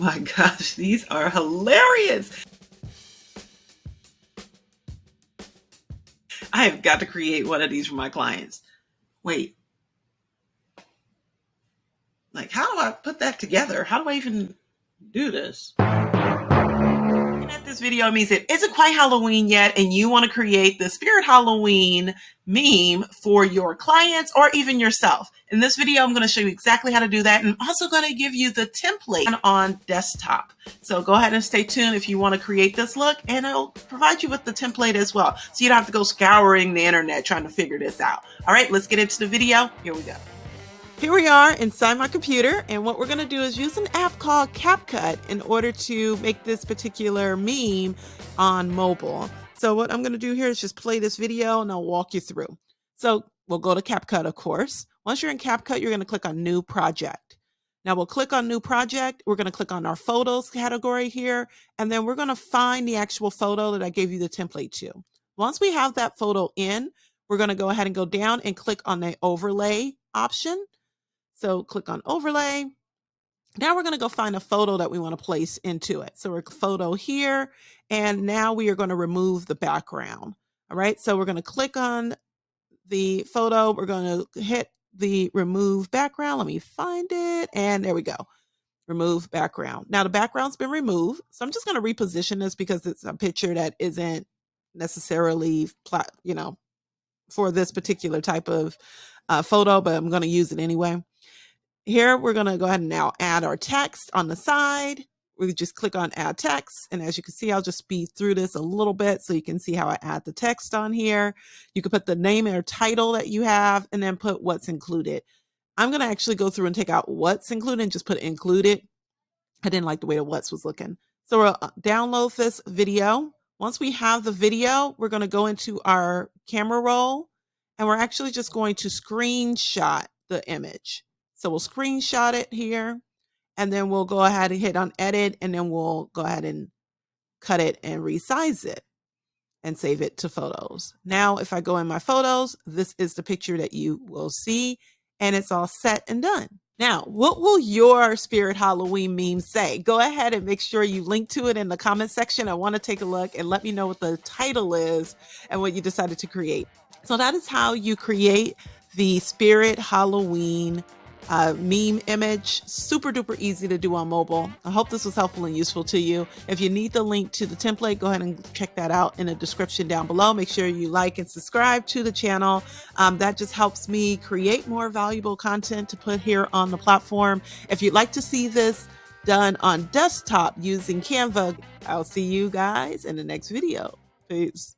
my gosh, these are hilarious. I have got to create one of these for my clients. Wait, like, how do I put that together? How do I even do this? Looking at this video means it isn't quite Halloween yet, and you want to create the Spirit Halloween meme for your clients or even yourself. In this video, I'm going to show you exactly how to do that, and I'm also going to give you the template on desktop. So go ahead and stay tuned if you want to create this look, and I'll provide you with the template as well, so you don't have to go scouring the internet trying to figure this out. All right, let's get into the video. Here we go. Here we are inside my computer, and what we're going to do is use an app called Capcut in order to make this particular meme on mobile. So what I'm going to do here is just play this video and I'll walk you through. So we'll go to Capcut, of course. Once you're in Capcut, you're going to click on New Project. Now we'll click on New Project. We're going to click on our Photos category here, and then we're going to find the actual photo that I gave you the template to. Once we have that photo in, we're going to go ahead and go down and click on the Overlay option. So click on Overlay. Now we're going to go find a photo that we want to place into it. So we're photo here, and now we are going to remove the background. All right, so we're going to click on the photo. We're going to hit the remove background. Let me find it, and there we go. Remove background. Now the background's been removed, so I'm just going to reposition this because it's a picture that isn't necessarily, for this particular type of photo, but I'm going to use it anyway. Here, we're going to go ahead and now add our text on the side. We just click on add text. And as you can see, I'll just speed through this a little bit so you can see how I add the text on here. You can put the name or title that you have and then put what's included. I'm going to actually go through and take out what's included and just put included. I didn't like the way the what's was looking. So we'll download this video. Once we have the video, we're going to go into our camera roll, and we're actually just going to screenshot the image. So we'll screenshot it here, and then we'll go ahead and hit on edit, and then we'll go ahead and cut it and resize it and save it to photos. Now, if I go in my photos, this is the picture that you will see, and it's all set and done. Now, what will your Spirit Halloween meme say? Go ahead and make sure you link to it in the comment section. I want to take a look and let me know what the title is and what you decided to create. So that is how you create the Spirit Halloween meme image. Super duper easy to do on mobile. I hope this was helpful and useful to you. If you need the link to the template, go ahead and check that out in the description down below. Make sure you like and subscribe to the channel. That just helps me create more valuable content to put here on the platform. If you'd like to see this done on desktop using Canva, I'll see you guys in the next video. Peace.